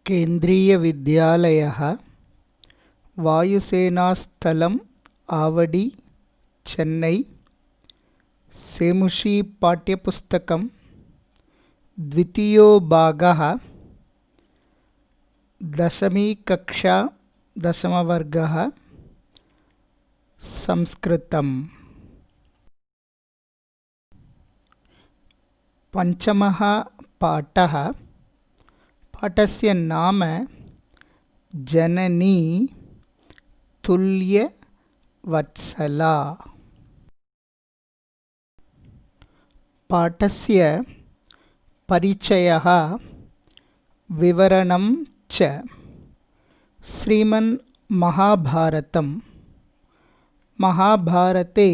केन्द्रीयविद्यालयः वायुसेनास्थलम् आवडी चेन्नै सेमुषी पाठ्यपुस्तकं द्वितीयो भागः दशमी कक्षा दशमवर्गः संस्कृतम् पञ्चमः पाठः पाठस्य नाम जननी तुल्यवत्सला। पाठस्य परिचयः विवरणं च। श्रीमन्महाभारतं महाभारते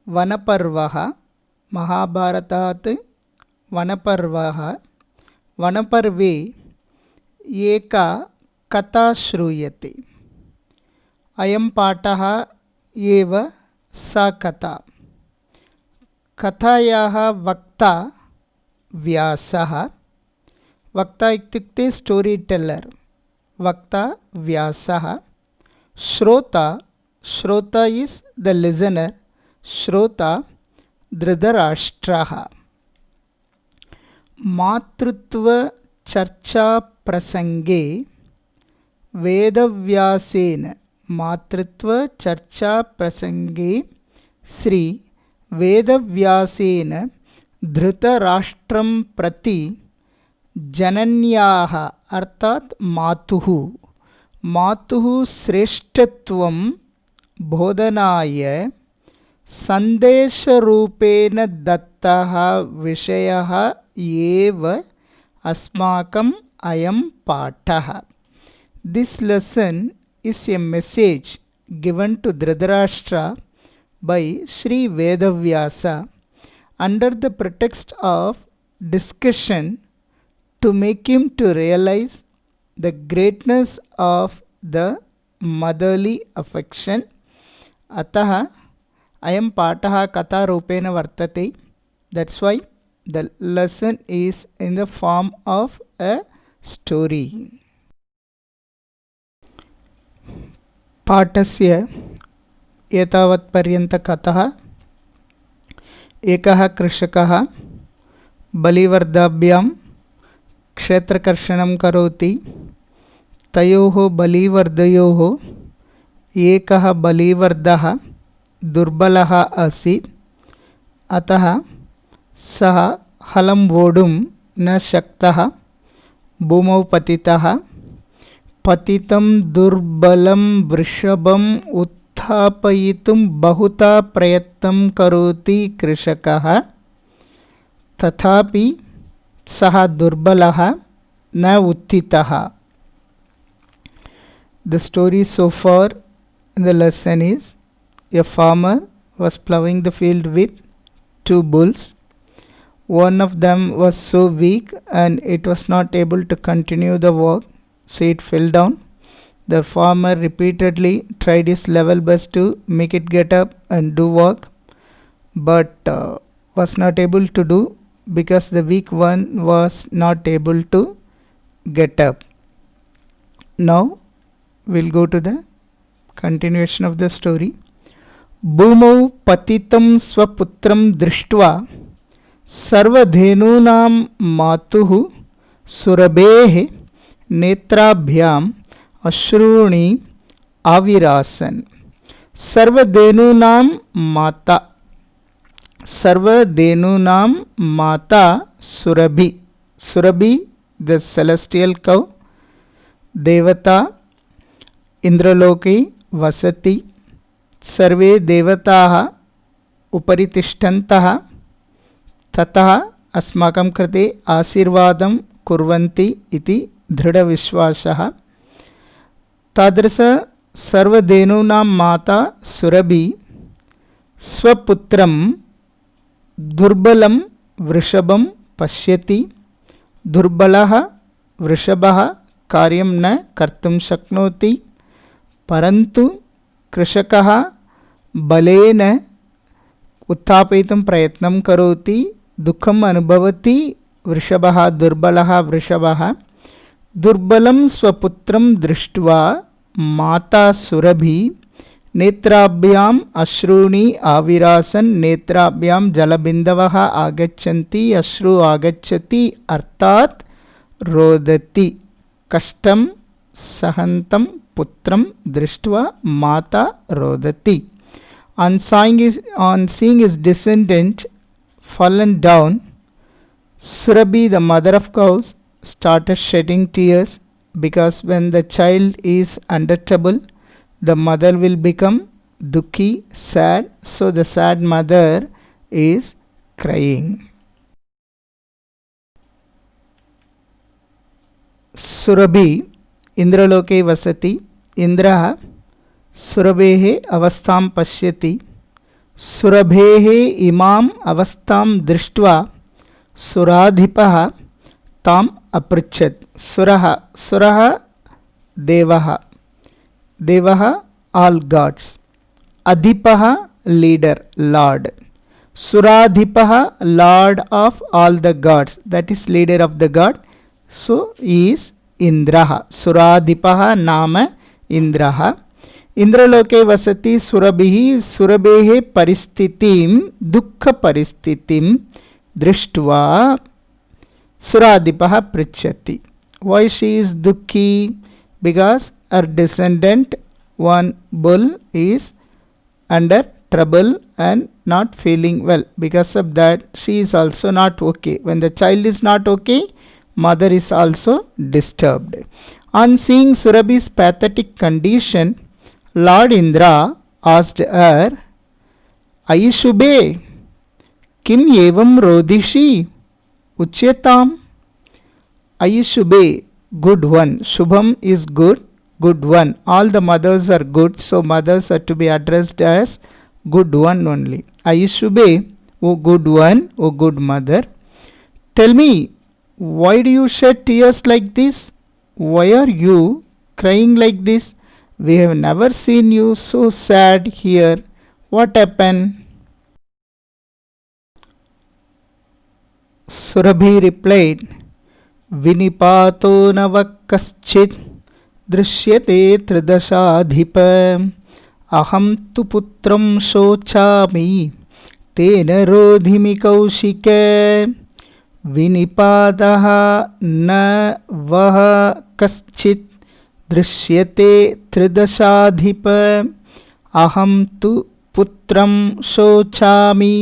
वनपर्वः महाभारतात् वनपर्वः वनपर्वे एका कथा श्रूयते। अयं पाठः एव सा कथा। कथायाः वक्ता व्यासः। वक्ता इत्युक्ते स्टोरी टेलर्। वक्ता व्यासः। श्रोता इस् द लिसनर्। श्रोता धृतराष्ट्रः। मातृत्वचर्चाप्रसङ्गे वेदव्यासेन मातृत्वचर्चाप्रसङ्गे श्रीवेदव्यासेन धृतराष्ट्रं प्रति जनन्याः अर्थात् मातुः श्रेष्ठत्वं बोधनाय सन्देशरूपेण दत्तः विषयः एव अस्माकम् अयं पाठः। This lesson is a message given to Dhritarashtra by Sri Vedavyasa under the pretext of discussion to make him to realize the greatness of the motherly affection. अतः अयं पाठः कथारूपेण वर्तते. That's why the lesson is in the form of a story. पाठस्य एतावत्पर्यन्तकथः। एकः कृषकः बलिवर्दाभ्यां क्षेत्रकर्षणं करोति। तयोः बलिवर्दयोः एकः बलिवर्दः दुर्बलः आसीत्। अतः सः हलं वोढुं न शक्तः। भूमौ पतितः। पतितं दुर्बलं वृषभम् उत्थापयितुं बहुधा प्रयत्नं करोति कृषकः। तथापि सः दुर्बलः न उत्थितः। The story so far in the lesson is a farmer was plowing the field with two bulls. One of them was so weak and it was not able to continue the work, so it fell down. The farmer repeatedly tried his level best to make it get up and do work, but was not able to do because the weak one was not able to get up. Now we'll go to the continuation of the story. भूमौ पतितं स्वपुत्रं दृष्ट्वा सर्वधेनूनां मातुः सुरभेः नेत्राभ्याम् अश्रूणि आविरासन्। सर्वधेनूनां माता Surabhi. Surabhi the celestial कौ। देवता इन्द्रलोके वसति। सर्वे देवताः उपरि तिष्ठन्तः। ततः अस्माकं कृते आशीर्वादं कुर्वन्ति इति दृढविश्वासः। तादृश सर्वधेनूनां माता सुरभि स्वपुत्रं दुर्बलं वृषभं पश्यति। दुर्बलः वृषभः कार्यं न कर्तुं शक्नोति, परन्तु कृषकः बलेन उत्थापयितुं प्रयत्नं करोति। दुःखम् अनुभवति वृषभः, दुर्बलः वृषभः। दुर्बलं स्वपुत्रं दृष्ट्वा माता सुरभि नेत्राभ्याम् अश्रूणि आविरासन् नेत्राभ्यां जलबिन्दवः आगच्छन्ति अश्रु आगच्छति अर्थात् रोदति कष्टं सहन्तं पुत्रं दृष्ट्वा माता रोदति. On seeing his descendant fallen down, Surabhi, the mother of cows, started shedding tears, because when the child is under trouble, the mother will become dukhi, sad. So the sad mother is crying. Surabhi Indraloke vasati. Indra सुरभेः अवस्थां पश्यति. सुरभेः इमाम् अवस्थां दृष्ट्वा सुराधिपः ताम् अपृच्छत्. सुरः देवः, देवः all gods. अधिपः leader, lord. Suradhipah lord of all the gods, that is leader of the god. So he is Indraha. Suradhipah nama Indraha. इंद्रलोके वसति सुरभिः. सुरभेः परिस्थितिं दुःख परिस्थितिं दृष्ट्वा सुराधिपः पृच्छति. Why she is dukhi? Because her descendant, one bull, is under trouble and not feeling well. Because of that, she is also not okay. When the child is not okay, mother is also disturbed. On seeing Surabhi's pathetic condition, Lord Indra asked her, Ayishubhe, kim evam rodishi uchyatam. Ayishubhe, good one. Shubham is good, good one. All the mothers are good, so mothers are to be addressed as good one only. Ayishubhe, O good one, O good mother, tell me, why do you shed tears like this? Why are you crying like this? We have never seen you so sad here. What happened? Surabhi replied, Vinipato navakaschit drishyate tridashadhipa aham tu putram shochami tena rodhimi kaushike. Vinipadaha na vaha kaschit दृश्यते त्रिदशाधिप अहम तु पुत्रं शोचामि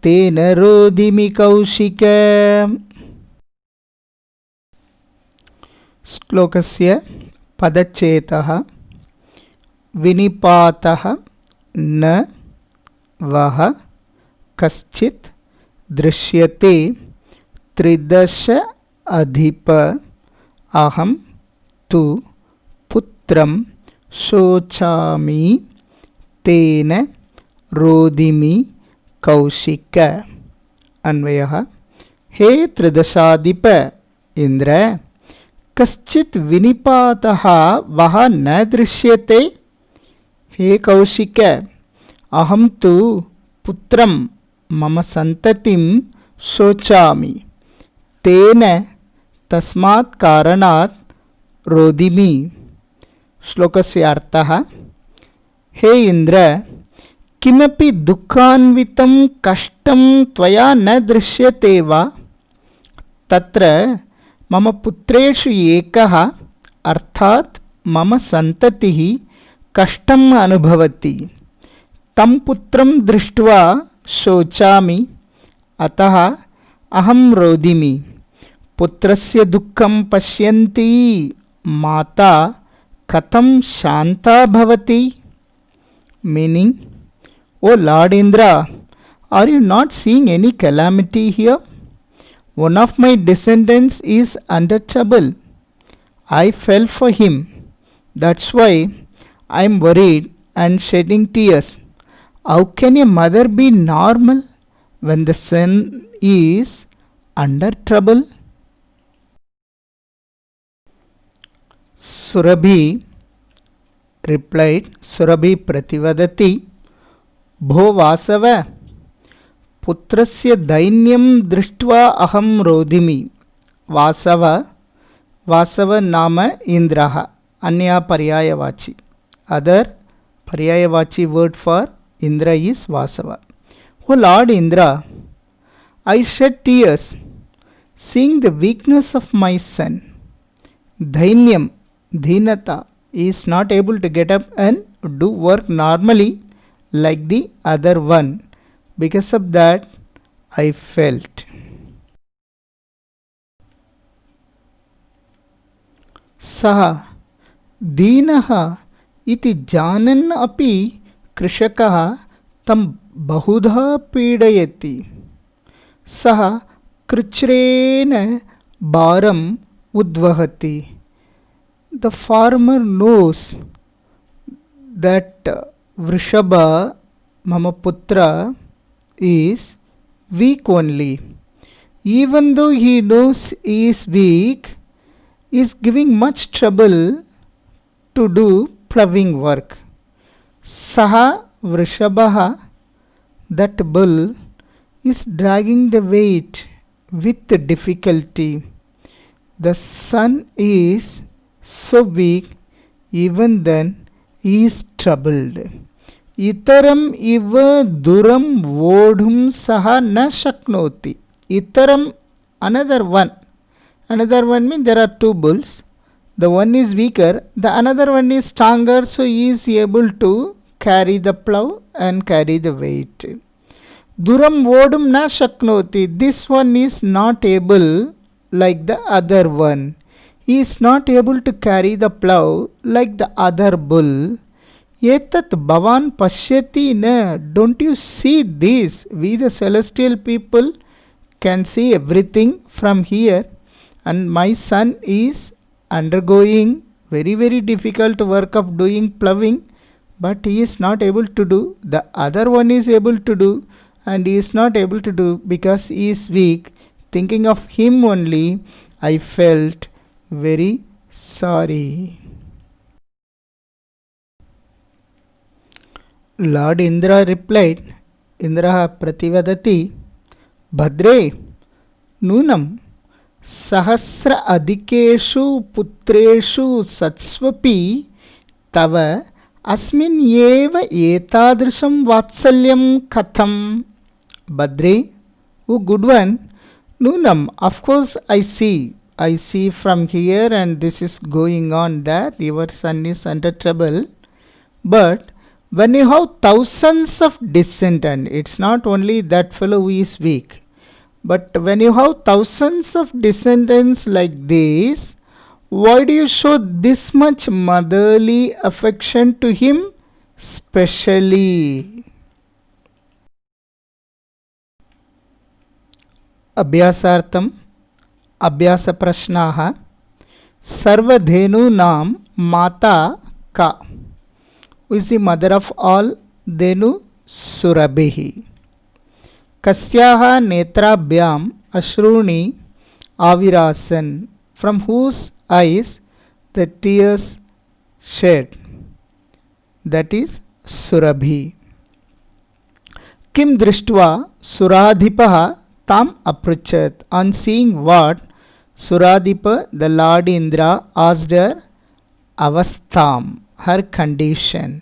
तेन रोदिमि कौशिक. श्लोकस्य पदच्छेदः. विनिपातः न वः कश्चित् दृश्यते त्रिदश अधिप अहम तु पुत्रं शोचामि तेन रोदिमि कौशिक. अन्वयः. हे त्रिदशाधिप इंद्र, कश्चित् विनिपातः वः न दृश्यते. हे कौशिक, अहं तु पुत्रं मम सन्ततिं शोचामि. तेन तस्मात् कारणात् रोदिमि. श्लोकस्य अर्थः. हे इंद्र, किमपि दुःखान्वितं कष्टं त्वया न दृश्यते वा? तत्र मम पुत्रेषु एकः अर्थात् मम सन्ततिः कष्टम् अनुभवति. तं पुत्रं दृष्ट्वा शोचामि, अतः अहं रोदिमि. पुत्रस्य दुःखं पश्यन्ती माता कथं शांता भवति? Meaning, O Lord Indra, are you not seeing any calamity here? One of my descendants is under trouble. I fell for him. That's why I am worried and shedding tears. How can a mother be normal when the son is under trouble? Surabhi replied, Surabhi prativadati, Bho Vasava, putrasya dainyam drishtva aham rodimi. Vasava, Vasava Nama Indraha. Anya Paryayavachi. Other Paryayavachi word for Indra is Vasava. O Lord Indra, I shed tears seeing the weakness of my son. Dhainyam, Dhinata, is not able to get up and do work normally like the other one. Because of that, I felt. Saha Deenaha iti janan api krishakaha tam bahudha pidayati. Saha krichrena baram udvahati. The farmer knows that Vrishabha, Mamaputra, is weak only. Even though he knows he is weak, he is giving much trouble to do ploughing work. Saha Vrishabha, that bull, is dragging the weight with difficulty. The son is so weak, even then he is troubled. Itaram iva duram vodhum saha na shaknoti. Itaram, another one. Another one means there are two bulls. The one is weaker, the another one is stronger, so he is able to carry the plough and carry the weight. Duram vodum na shaknoti. This one is not able like the other one. He is not able to carry the plough like the other bull. Etat bhavan pashyati na. Don't you see this? We the celestial people can see everything from here, and my son is undergoing very difficult work of doing ploughing, but he is not able to do. The other one is able to do, and he is not able to do because he is weak. Thinking of him only, I felt very sorry. Lord Indra replied, Indra prativadati, Bhadre, Nunam, Sahasra adikeshu putreshu satsvapi tava asmin yeva etadrisham vatsalyam katham. Bhadre, O good one, Nunam, of course I see from here, and this is going on there. Your son is under trouble. But when you have thousands of descendants, it's not only that fellow who is weak. But when you have thousands of descendants like this, why do you show this much motherly affection to him specially? Abhyasartham Abhyasa Prashnaha. Sarvadhenu Nam Mata Ka. Who is the mother of all Dhenu? Surabhi. Kasyaha Netrabhyam Ashruni Avirasan. From whose eyes the tears shed. That is Surabhi. Kim Drishtva Suradhipaha Tam Apruchat. On seeing what, Suradipa, the Lord Indra, asked her Avastham, her condition.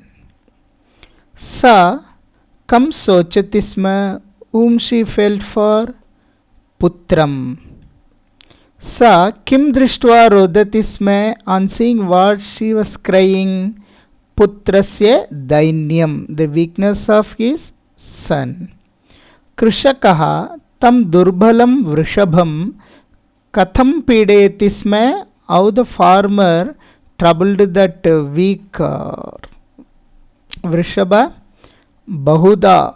Sa Kam Sochatisma, whom she felt for? Putram. Sa Kim Drishtva Rodatisma, on seeing what she was crying? Putrasya Dainyam, the weakness of his son. Krishakaha tam durbhalam vrishabham katham pidayati sma. How the farmer troubled that weak Vrishabha? Bahuda,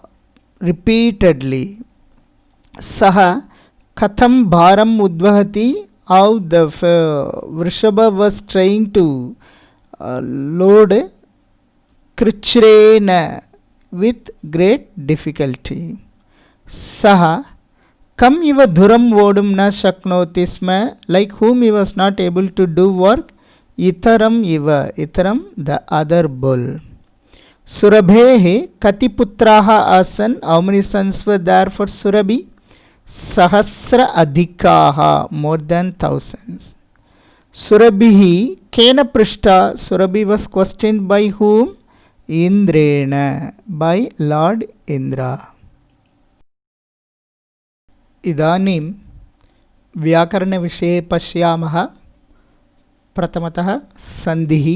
repeatedly. Saha katham bharam udvahati. How the Vrishabha was trying to load krichrena with great difficulty. Saha kam iva dhuram vodum na shaknoti sma. Like whom he was not able to do work? Itaram iva. Itaram, the other bull. Surabhehe kati putraha asan. How many sons were there for Surabhi? Sahasra adhikaha, more than thousands. Surabhihi kena prishta. Surabhi was questioned by whom? Indrena, by Lord Indra. इदानीं व्याकरणविषये पश्यामः. प्रथमतः सन्धिः.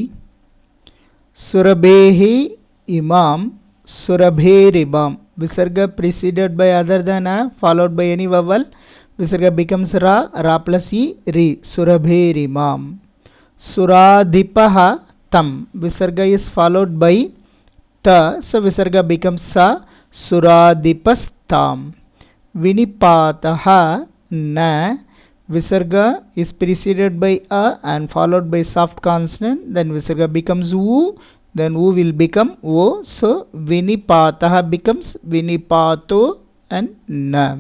सुरभेः इमां surabherimaam. Visarga preceded by other than a, followed by any vowel. Visarga becomes ra, ra plus e, ri. Surabherimaam. Suradhipaha tam. Visarga is followed by ta, so visarga becomes sa. Suradhipastam. Vinipataha na. Visarga is preceded by a and followed by soft consonant. Then visarga becomes u. Then u will become o. So vinipataha becomes vinipato and na.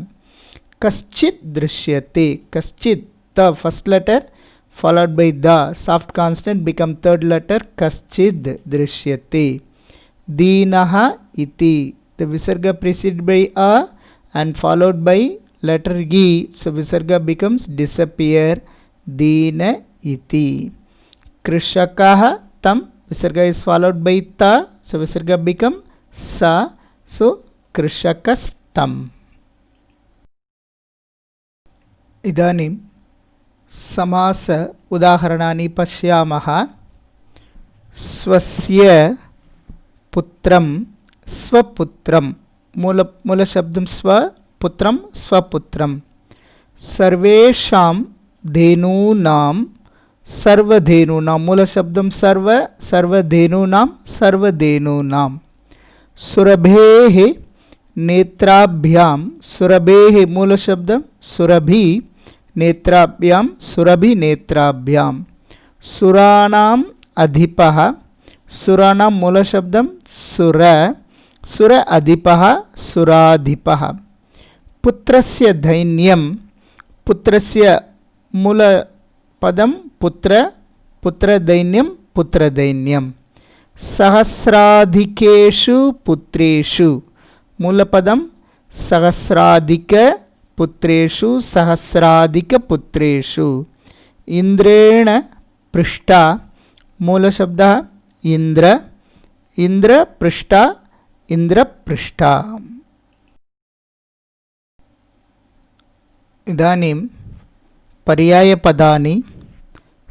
Kaschit drishyate. Kaschit, the first letter followed by the soft consonant become third letter. Kaschid drishyate. Dinaha iti. The visarga preceded by a and followed by letter e. So visarga becomes disappear. Dina iti. Krishakaha tam. Visarga is followed by ta, so visarga become sa, so krishakastam. Idanim samasa udaharanani pashyamaha. Swasya putram swaputram. Mula shabdam swa putram swaputram. Sarvesham dhenunam सर्वधेनूनां. मूल शब्दम सर्व, सर्वधेनूनां, सर्वधेनूनां. सुरभेः नेत्राभ्यां. सुरभेः मूल शब्दम सुरभि, नेत्राभ्यां सुरभि नेत्राभ्यां. सुराणाम् अधिपः. सुराणां मूल शब्दम सुर, सुर अधिपः सुराधिपः. पुत्रस्य दैन्यं. पुत्रस्य मूल पदम पुत्र, पुत्रदैन्यं पुत्रदैन्यं. सहस्राधिकेषु पुत्रेषु. मूलपदम सहस्राधिक पुत्रेषु सहस्राधिक पुत्रेषु. इंद्रेण पृष्ठा. मूलशब्दः इंद्र, इंद्र पृष्ठा इंद्रपृष्ठा. इदानीं पर्यायपदानि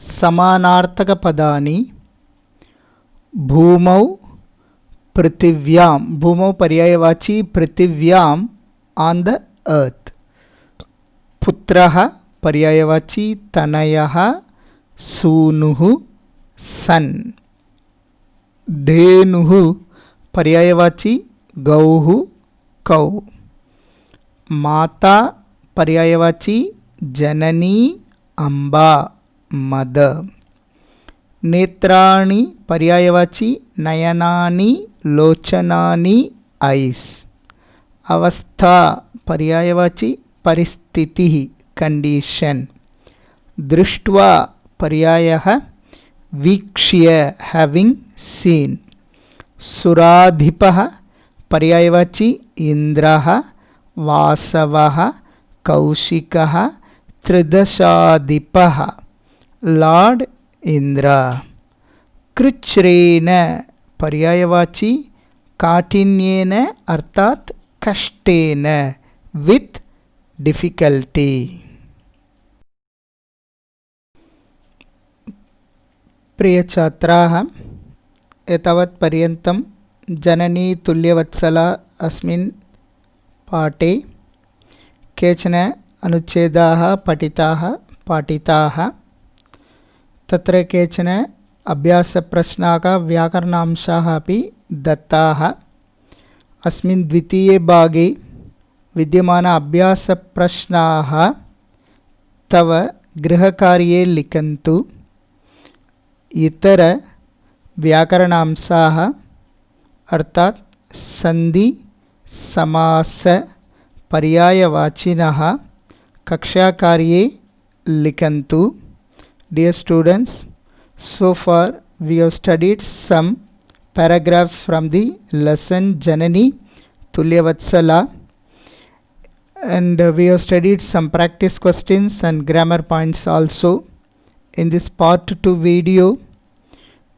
समानार्थकपदानि. भूमौ पृथिव्यां. भूमौ पर्यायवाची पृथिव्यां, ऑन द अर्थ. पुत्रः पर्यायवाची तनयः सूनुः सन. धेनुः पर्यायवाची गौः कौ. माता पर्यायवाची जननी अंबा मदर. नेत्राणि पर्यायवाची नयनानि लोचनानि आईस. अवस्था पर्यायवाची परिस्थितिः कंडीशन. दृष्ट्वा पर्यायः वीक्ष्य हैविंग सीन. सुराधिपः पर्यायवाची इंद्रः वासवः कौशिकः. त्रिदशाधिपः लॉर्ड इंद्र. कृच्छ्रेण पर्यायवाची काठिन्येन अर्थात कष्टेन, विथ डिफिकल्टी. प्रिय छात्राः, एतावत् पर्यन्तं जननी तुल्यवत्सला अस्मिन् पाठे केचन अनुच्छेदाः पठिताः पाठिताः. तत्र केचन अभ्यासप्रश्नाः व्याकरणांशाः अपि दत्ताः. अस्मिन् द्वितीये भागे विद्यमान अभ्यासप्रश्नाः तव गृहकार्ये लिखन्तु. इतर व्याकरणांशाः अर्थात संधि समास पर्यायवाचिनः कक्षाकार्ये लिखन्तु. Dear students, so far we have studied some paragraphs from the lesson Janani Tulyavatsala, and we have studied some practice questions and grammar points also. in this part 2 video,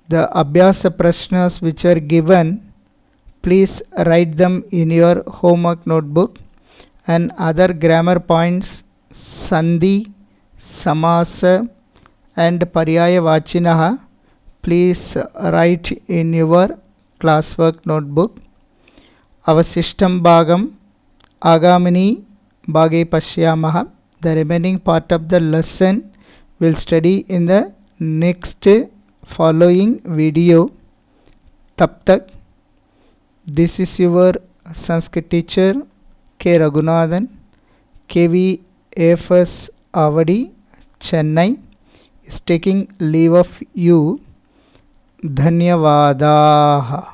the Abhyasa Prashnas which are given, please write them in your homework notebook, and other grammar points, Sandhi, Samasa and Paryaya Vachinaha, please write in your classwork notebook. Avasishtam Bhagam Agamini Bhage Pashyamaha. The remaining part of the lesson will study in the next following video. Tab tak, this is your Sanskrit teacher K. Raghunathan, KVAFS Avadi, Chennai, is taking leave of you. Dhanyavadaha.